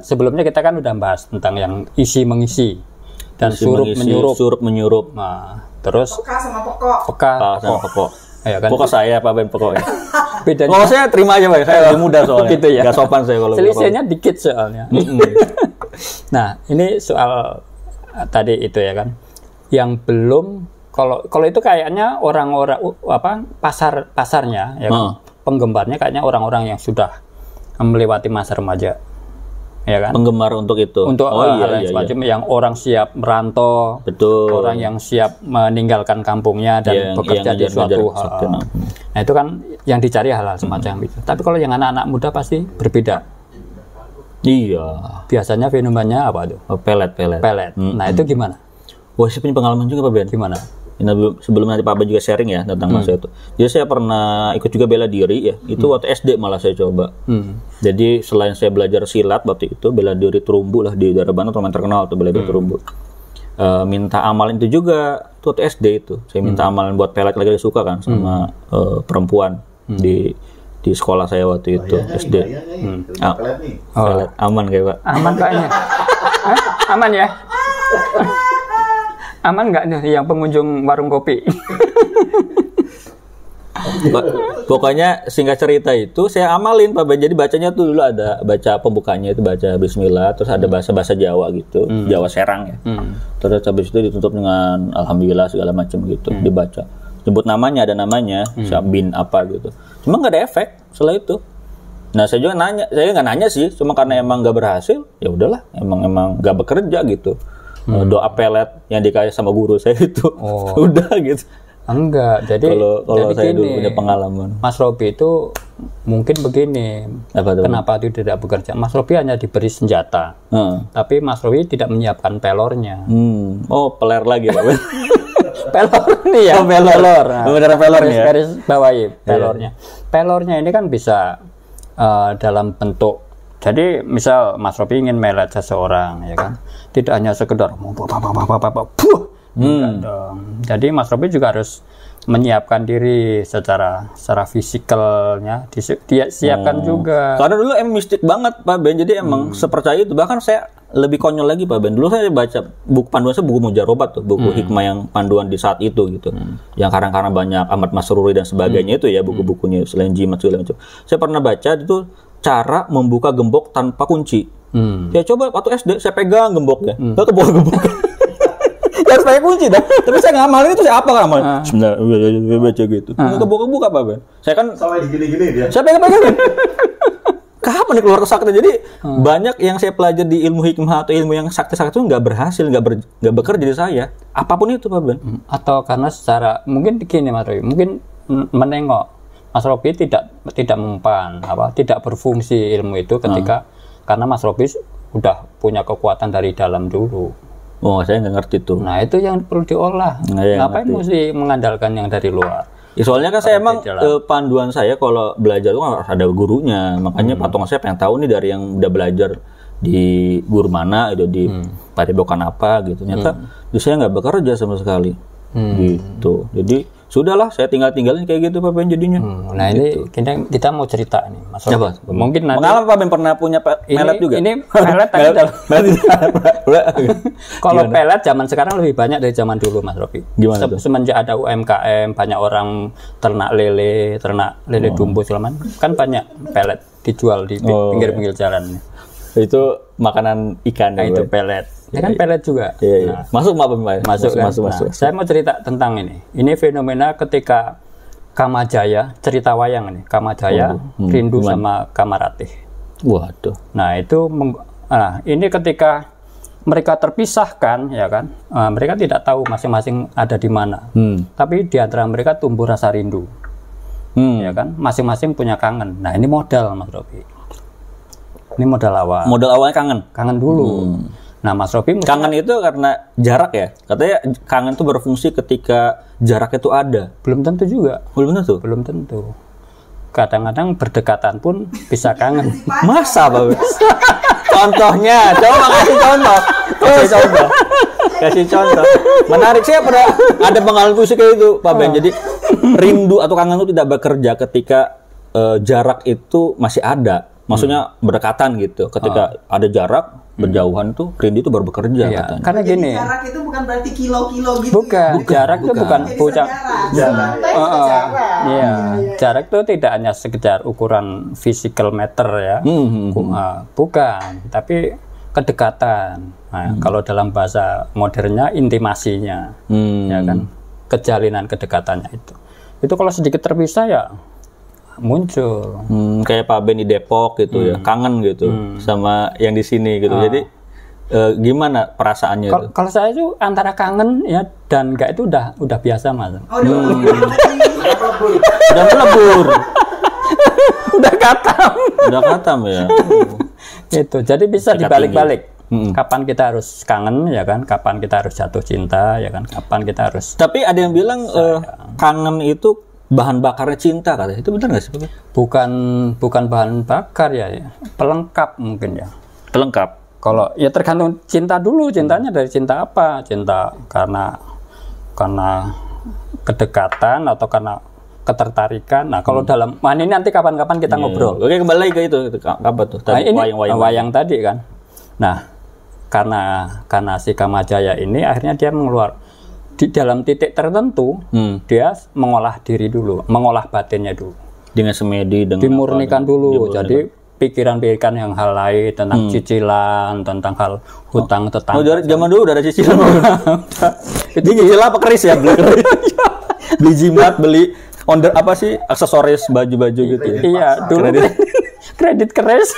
sebelumnya kita kan udah bahas tentang yang isi mengisi dan surup menyurup. Nah, terus peka sama pokok. Peka sama pokok. Ya kan? Pokok saya Pak Ben pokoknya. Bedanya. Kalau saya terima aja Pak, saya lebih muda soalnya. Gitu ya. Gak sopan saya kalau. Selisihnya dikit soalnya. Nah, ini soal tadi itu ya kan. Yang belum kalau itu kayaknya orang-orang pasarnya ya kan. Penggemarnya kayaknya orang-orang yang sudah melewati masa remaja. Ya kan? Penggemar untuk itu. Untuk semacam yang orang siap merantau, betul. Orang yang siap meninggalkan kampungnya dan bekerja di suatu hal. Nah, itu kan yang dicari hal-hal semacam itu. Tapi kalau yang anak-anak muda pasti berbeda. Iya. Biasanya fenomenanya apa tuh? Pelet. Nah, itu gimana? Wah, saya punya pengalaman juga Pak Ben. Gimana? Sebelum nanti Pak Ben juga sharing ya tentang masa itu. Jadi saya pernah ikut juga bela diri ya. Itu waktu SD malah saya coba. Jadi selain saya belajar silat waktu itu, bela diri terumbu lah di daerah Bandung, teman terkenal tuh bela diri terumbu. Minta amalan itu juga tuh waktu SD itu. Saya minta amalan buat pelet, lagi suka kan sama perempuan di sekolah saya waktu itu SD. Pelet aman kayak Pak. Aman kayaknya. Aman ya? Aman nggak nih yang pengunjung warung kopi? Pokoknya singkat cerita itu saya amalin Pak Ben. Jadi bacanya tuh dulu ada baca pembukanya itu baca Bismillah, terus ada bahasa Jawa gitu, Jawa Serang ya. Terus habis itu ditutup dengan Alhamdulillah segala macam gitu, dibaca. Nyebut namanya, ada namanya, bin apa gitu. Cuma nggak ada efek setelah itu. Nah saya juga saya nggak nanya sih, cuma karena emang nggak berhasil, ya udahlah, emang nggak bekerja gitu. Doa pelet yang dikasih sama guru saya itu udah gitu. Enggak, jadi saya dulu punya pengalaman. Mas Robi itu mungkin begini. Kenapa itu tidak bekerja? Mas Robi hanya diberi senjata, tapi Mas Robi tidak menyiapkan pelornya. Peler lagi Pak. Pelor nih ya. Pelor. Benar pelor ya. Garis bawahi pelornya. Pelornya ini kan bisa dalam bentuk. Jadi misal Mas Robi ingin melet seseorang ya kan. Tidak hanya sekedar enggak dong. Jadi Mas Robi juga harus menyiapkan diri secara fisikalnya, dia siapkan juga. Karena dulu emang mistik banget Pak Ben, jadi emang sepercaya itu. Bahkan saya lebih konyol lagi Pak Ben. Dulu saya baca buku panduan saya, buku Mujarobat tuh, buku hikmah yang panduan di saat itu gitu. Yang karang-karang banyak Ahmad Masruri dan sebagainya itu ya, buku-bukunya selain jimat segala macam. Saya pernah baca itu cara membuka gembok tanpa kunci. Ya coba waktu SD saya pegang gemboknya, saya kebuka gembok. Harus pakai kunci dah. Tapi saya ngamalin itu saya apa ngamalin? Sebenarnya baca gitu. Kebuka Pak Ben. Saya kan sampai digini-gini dia. Saya pegang. Kapan nih keluar kesaktian? Jadi banyak yang saya pelajari di ilmu hikmah atau ilmu yang sakti-sakti itu nggak berhasil, nggak bekerja di saya. Apapun itu Pak Ben. Atau karena secara mungkin begini Mas Robi, mungkin menengok Mas Robi tidak mempan tidak berfungsi ilmu itu ketika karena Mas Robi udah punya kekuatan dari dalam dulu. Saya nggak ngerti tuh. Nah itu yang perlu diolah. Ngapain mesti mengandalkan yang dari luar? Ya, soalnya kan saya emang panduan saya kalau belajar itu harus ada gurunya. Makanya patungan saya pengen tahu nih dari yang udah belajar di guru mana, itu di padepokan apa gitu. Ternyata saya nggak bekerja sama sekali. Gitu. Jadi sudahlah, saya tinggalin kayak gitu Pak Ben jadinya. Nah gitu. ini kita mau cerita nih Mas Robi. Mungkin nanti pengalaman Pak Ben pernah punya pelet juga. Ini pelet kalau pelet zaman sekarang lebih banyak dari zaman dulu Mas Robi. Gimana tuh? Semenjak ada UMKM, banyak orang ternak lele dumbo segala macam, kan banyak pelet dijual di pinggir-pinggir jalan. Itu makanan ikan. Nah, itu pelet. Ini kan pelet juga. Iya. Nah, masuk masuk. Saya mau cerita tentang ini. Ini fenomena ketika Kamajaya, cerita wayang nih. Kamajaya rindu sama Kamaratih. Waduh. Nah, itu ini ketika mereka terpisahkan ya kan. Mereka tidak tahu masing-masing ada di mana. Tapi di antara mereka tumbuh rasa rindu. Ya kan? Masing-masing punya kangen. Nah, ini modal Mas Robi. Ini modal awal. Modal awalnya kangen. Kangen dulu. Nah, Mas Robi kangen itu karena jarak ya. Katanya kangen itu berfungsi ketika jarak itu ada. Belum tentu juga. Belum tentu. Kadang-kadang berdekatan pun bisa kangen. Masa Pak? Contohnya, coba kasih contoh. Menarik, saya pernah ada pengalaman puisi kayak itu Pak Ben. Jadi rindu atau kangen itu tidak bekerja ketika jarak itu masih ada. Maksudnya berdekatan gitu. Ketika ada jarak, berjauhan tuh rindu itu baru bekerja katanya. Karena gini. Jarak itu bukan berarti kilo-kilo gitu. Bukan. Jarak itu bukan jarak. Iya. Jarak itu tidak hanya sekedar ukuran physical meter ya. Bukan, tapi kedekatan. Nah, kalau dalam bahasa modernnya intimasinya. Ya kan? Kejalinan kedekatannya itu. Itu kalau sedikit terpisah ya muncul. Kayak Pak Ben di Depok gitu ya, kangen gitu sama yang di sini gitu. Jadi gimana perasaannya itu? Kalau saya itu antara kangen ya dan enggak itu udah biasa Mas. Udah melebur. Udah katam Ya. Itu. Jadi bisa dibalik-balik. Kapan kita harus kangen ya kan? Kapan kita harus jatuh cinta ya kan? Kapan kita harus. Tapi ada yang bilang kangen itu bahan bakarnya cinta katanya. Itu benar nggak sih? Bukan bahan bakar ya, pelengkap mungkin ya. Pelengkap. Kalau ya tergantung cinta dulu, cintanya dari cinta apa? Cinta karena kedekatan atau karena ketertarikan. Nah, kalau dalam ini nanti kapan-kapan kita ngobrol. Oke, kembali lagi ke itu. Apa tuh? Tadi wayang tadi kan. Nah, karena si Kamajaya ini akhirnya dia di dalam titik tertentu dia mengolah diri dulu, mengolah batinnya dulu. Dengan semedi, dimurnikan dulu. Jadi pikiran-pikiran yang hal lain tentang cicilan, tentang hal hutang tetangga. Oh, dari zaman dulu udah ada cicilan. Itu cicilan apa keris ya? Beli jimat, beli apa sih aksesoris baju-baju gitu ya? Iya, dulu kredit keris.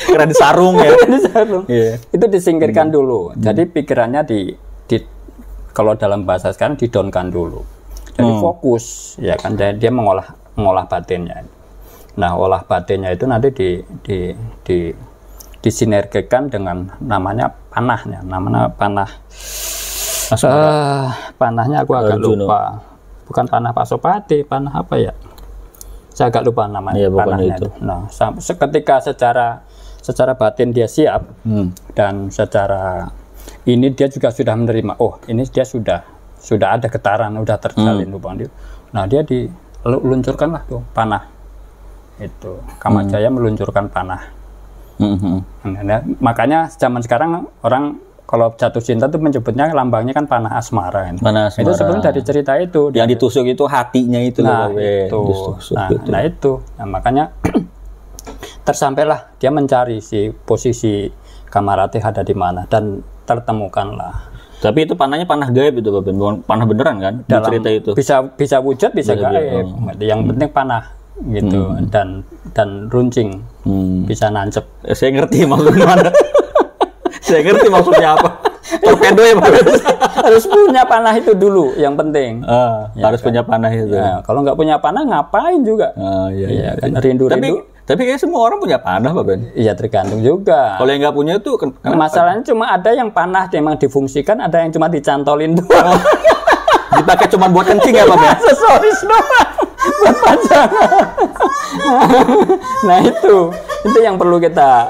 Kredit sarung ya. Kredit sarung. Yeah. Itu disingkirkan dulu. Jadi pikirannya kalau dalam bahasa sekarang di-down-kan dulu. Jadi fokus ya kan, dia mengolah batinnya. Nah, olah batinnya itu nanti disinergikan dengan namanya panahnya. Namanya panah. Panahnya aku agak lupa. Bukan panah Pasopati, panah apa ya? Saya agak lupa namanya panahnya itu. Nah, ketika secara batin dia siap dan secara ini dia juga sudah menerima. Oh, ini dia sudah ada getaran, sudah terjalin hubungan dia. Nah, dia diluncurkanlah tuh panah. Itu Kamajaya meluncurkan panah. Nah, makanya zaman sekarang orang kalau jatuh cinta tuh menyebutnya lambangnya kan panah asmara. Panah asmara. Itu sebenarnya dari cerita itu. Yang ditusuk itu hatinya itu. Nah, itu. Nah, makanya tersampailah dia mencari si posisi Kamarati ada di mana dan tertemukanlah. Tapi itu panahnya panah gaib itu, bukan panah beneran kan? Dalam cerita itu. Bisa wujud, bisa gaib. Yang penting panah gitu dan runcing. Bisa nancep. Saya ngerti maksudnya mana. Saya ngerti maksudnya apa. Torpedo ya Pak. Harus punya panah itu dulu yang penting. Harus punya panah itu. Ya, kalau nggak punya panah ngapain juga? Iya. Kan rindu. Tapi kayak semua orang punya panah Pak Ben. Iya, tergantung juga. Kalau yang nggak punya tuh masalahnya cuma ada yang panah memang difungsikan, ada yang cuma dicantolin doang. Dipakai cuma buat kencing ya Pak Ben. Aksesoris doang. Buat pajangan. Nah, itu yang perlu kita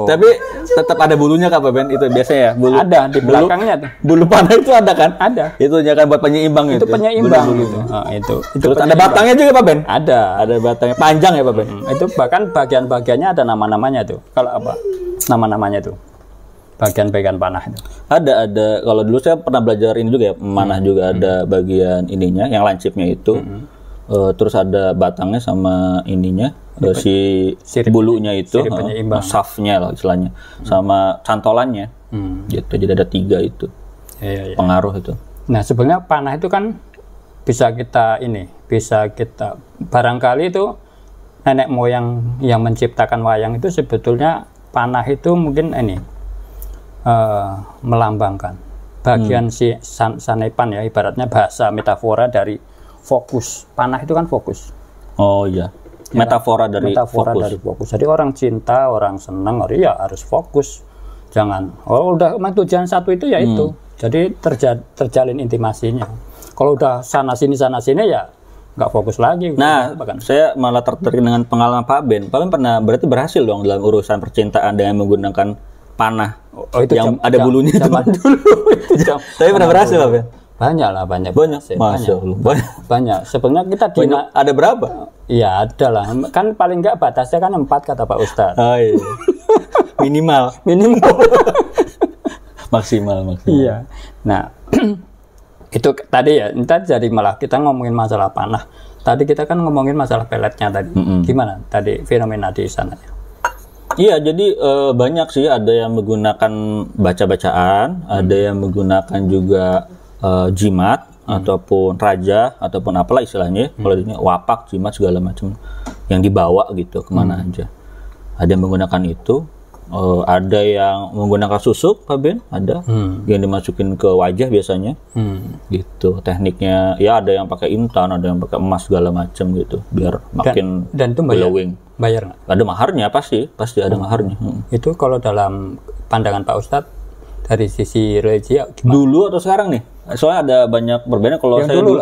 Tapi tetap ada bulunya Kak Pak Ben itu biasanya ya. Ada di belakangnya tuh. Bulu panah itu ada kan? Ada. Itu kan buat penyeimbang itu. Itu penyeimbang gitu. Itu terus ada batangnya juga Pak Ben? Ada batangnya panjang ya Pak Ben? Itu bahkan bagian-bagiannya ada nama-namanya tuh. Kalau apa? Nama-namanya tuh. Bagian-bagian panah itu. Ada. Kalau dulu saya pernah belajar ini juga ya, manah juga ada bagian ininya, yang lancipnya itu. Terus ada batangnya sama ininya, si bulunya itu, safnya lah istilahnya, sama cantolannya, gitu. Jadi ada 3 itu, pengaruh itu. Nah, sebenarnya panah itu kan bisa kita barangkali itu nenek moyang yang menciptakan wayang itu sebetulnya panah itu mungkin melambangkan bagian si sanepan ya, ibaratnya bahasa metafora dari fokus. Panah itu kan fokus. Oh iya. Metafora dari fokus. Jadi orang cinta, orang senang, ya harus fokus. Jangan udah tujuan satu itu ya itu. Jadi terjalin intimasinya. Kalau udah sana sini ya nggak fokus lagi. Nah, saya malah tertarik dengan pengalaman Pak Ben. Pak Ben berarti berhasil dong dalam urusan percintaan dengan menggunakan panah itu yang ada bulunya zaman dulu. Tapi pernah berhasil Pak Ben? Banyak lah, banyak. Masya Allah. Banyak. Sebenarnya kita ada berapa? Iya, ada lah. Kan paling enggak batasnya kan 4 kata Pak Ustadz. Oh iya. Minimal. Maksimal. Iya. Nah, itu tadi ya, jadi malah kita ngomongin masalah panah. Tadi kita kan ngomongin masalah peletnya tadi. Gimana tadi fenomena di sana? Iya, jadi banyak sih, ada yang menggunakan baca-bacaan, ada yang menggunakan juga jimat ataupun raja ataupun apalah istilahnya. Kalau ini wapak, jimat segala macam yang dibawa gitu kemana aja. Ada yang menggunakan itu. Ada yang menggunakan susuk, Pak Ben, ada yang dimasukin ke wajah biasanya, gitu. Tekniknya, ya ada yang pakai intan, ada yang pakai emas segala macam gitu, biar makin dan itu glowing. Bayar nggak? Ada maharnya pasti ada maharnya. Itu kalau dalam pandangan Pak Ustadz dari sisi religi gimana? Dulu atau sekarang nih? Soalnya ada banyak berbeda. Kalau yang saya dulu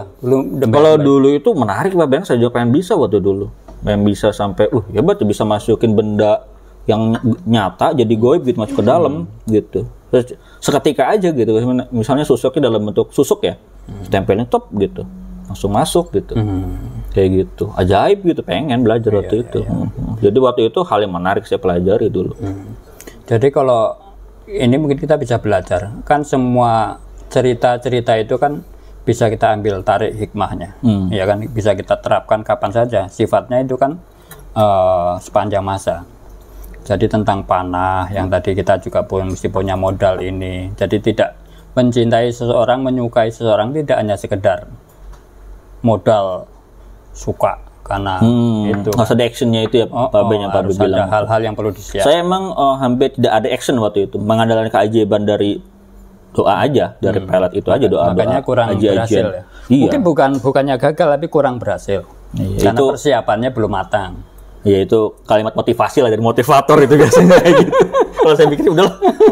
dulu itu menarik, Pak Ben. Saya juga pengen bisa waktu dulu, pengen bisa sampai, hebat bisa masukin benda yang nyata jadi goib gitu masuk ke dalam gitu. Terus seketika aja gitu. Misalnya susuknya dalam bentuk susuk ya, tempelnya top gitu, langsung masuk gitu. Kayak gitu. Ajaib gitu, pengen belajar waktu itu. Jadi waktu itu hal yang menarik saya pelajari dulu. Jadi kalau ini mungkin kita bisa belajar. Kan semua cerita-cerita itu kan bisa kita ambil tarik hikmahnya. Ya kan, bisa kita terapkan kapan saja. Sifatnya itu kan sepanjang masa. Jadi tentang panah yang tadi kita juga mesti punya modal ini. Jadi tidak mencintai seseorang, menyukai seseorang tidak hanya sekedar modal suka karena itu. Harus ada actionnya itu ya, Pak Ben yang Pak bilang. Ada hal-hal yang perlu disiapkan. Saya emang hampir tidak ada action waktu itu, mengandalkan keajaiban dari doa aja, dari pelet itu aja doa. Makanya kurang berhasil ya. Mungkin bukannya gagal tapi kurang berhasil. Karena itu, persiapannya belum matang. Ya itu kalimat motivasi lah dari motivator itu biasanya gitu. Kalau saya pikir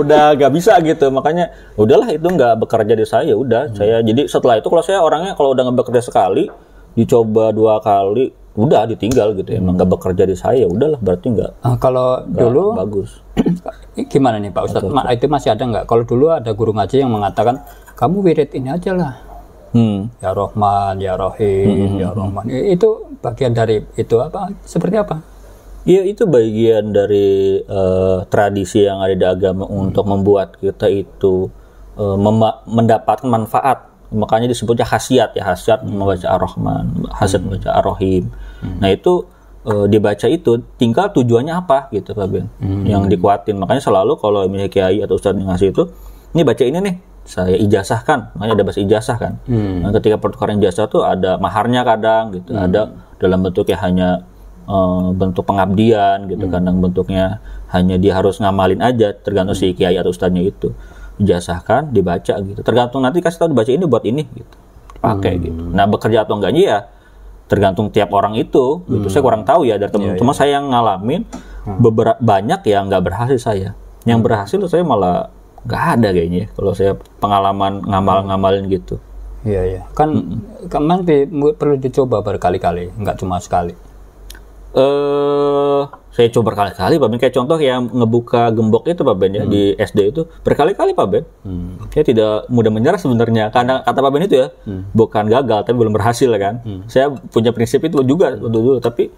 udah nggak bisa gitu, makanya udahlah itu nggak bekerja di saya, udah saya. Jadi setelah itu kalau saya orangnya kalau udah nggak bekerja sekali, dicoba 2 kali, udah ditinggal gitu. Emang nggak bekerja di saya, udahlah berarti nggak. Kalau dulu bagus. Gimana nih Pak Ustadz? Itu masih ada nggak? Kalau dulu ada guru ngaji yang mengatakan kamu wirid ini aja lah. Ya Rahman, ya Rahim, ya Rahman. Itu bagian dari itu apa? Seperti apa? Ya itu bagian dari tradisi yang ada di agama untuk membuat kita itu mendapatkan manfaat. Makanya disebutnya khasiat ya, khasiat membaca Ar-Rahman, khasiat membaca Ar-Rahim. Nah itu dibaca itu tinggal tujuannya apa gitu Pak Ben, yang dikuatin. Makanya selalu kalau misalnya kiai atau ustadz yang ngasih itu, ini baca ini nih, saya ijazahkan, makanya ada bahasa ijazah kan. Nah, ketika pertukaran ijazah tuh ada maharnya kadang gitu, ada dalam bentuknya hanya bentuk pengabdian gitu, kadang bentuknya hanya dia harus ngamalin aja, tergantung si kiai atau ustadznya itu. Ijazahkan, dibaca gitu, tergantung nanti kasih tahu dibaca ini buat ini gitu, pakai gitu. Nah bekerja atau enggaknya ya tergantung tiap orang itu gitu. Saya kurang tahu ya dari teman. Cuma saya yang ngalamin banyak yang nggak berhasil saya. Yang berhasil saya malah nggak ada kayaknya. Kalau saya pengalaman ngamalin gitu. Iya. Kan nanti perlu dicoba berkali-kali, nggak cuma sekali. Saya coba berkali-kali Pak Ben, kayak contoh yang ngebuka gembok itu Pak Ben ya di SD itu berkali-kali Pak Ben. Saya tidak mudah menyerah sebenarnya karena kata Pak Ben itu ya bukan gagal tapi belum berhasil kan. Saya punya prinsip itu juga dulu tapi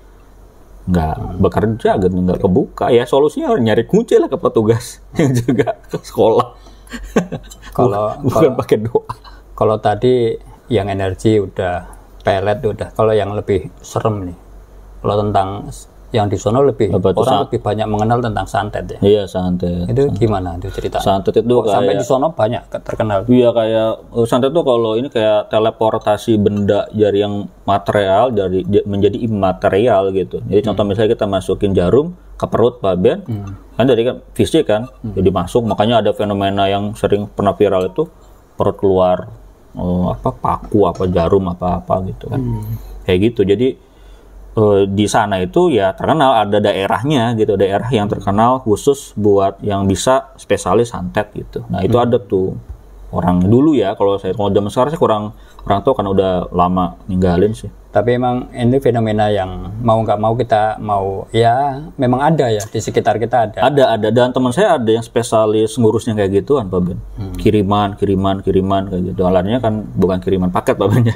nggak bekerja gitu, nggak kebuka. Ya solusinya nyari kunci lah ke petugas yang juga ke sekolah. Bukan pakai doa. Kalau tadi yang energi udah, pelet udah. Kalau yang lebih serem nih, kalau tentang yang di sono lebih lebih banyak mengenal tentang santet ya. Iya, santet. Itu gimana itu cerita? Santet itu kayak sampai di sono banyak terkenal. Iya, kayak santet itu kalau ini kayak teleportasi benda dari yang material menjadi imaterial gitu. Jadi contoh misalnya kita masukin jarum ke perut Pak Ben, kan dari kan fisik kan, jadi masuk. Makanya ada fenomena yang sering pernah viral itu perut keluar paku apa jarum apa gitu kan. Kayak gitu. Jadi di sana itu ya terkenal ada daerahnya gitu, daerah yang terkenal khusus buat yang bisa spesialis santet gitu. Nah itu ada tuh orang dulu ya. Kalau zaman sekarang sih kurang tahu karena udah lama ninggalin sih. Tapi emang ini fenomena yang mau nggak mau kita mau ya memang ada ya di sekitar kita ada. Ada dan teman saya ada yang spesialis ngurusnya kayak gituan Pak Ben. Kiriman kayak gitu. Alatnya kan bukan kiriman paket Pak Ben ya.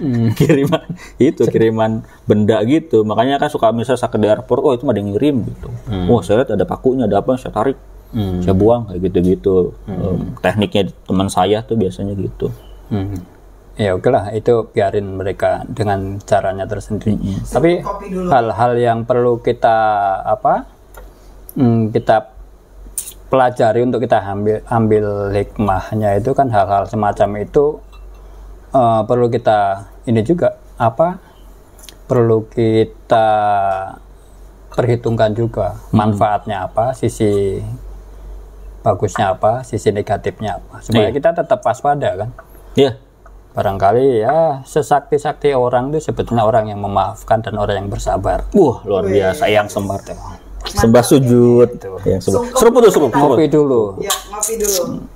Kiriman benda gitu. Makanya kan suka misalnya saya ke airport, oh itu mah ada yang ngirim gitu. Wah saya lihat ada pakunya, ada apa, saya tarik. Saya buang kayak gitu-gitu. Tekniknya teman saya tuh biasanya gitu. Ya oke lah, itu biarin mereka dengan caranya tersendiri. Tapi hal-hal yang perlu kita kita pelajari untuk kita ambil hikmahnya itu kan hal-hal semacam itu perlu kita ini juga perlu kita perhitungkan juga manfaatnya apa, sisi bagusnya apa, sisi negatifnya apa, supaya kita tetap waspada kan. Iya. Barangkali ya sesakti-sakti orang itu sebetulnya orang yang memaafkan dan orang yang bersabar. Wah luar biasa, yang sembah sujud. Yang serup dulu. Ngopi dulu. Ya, ngopi dulu.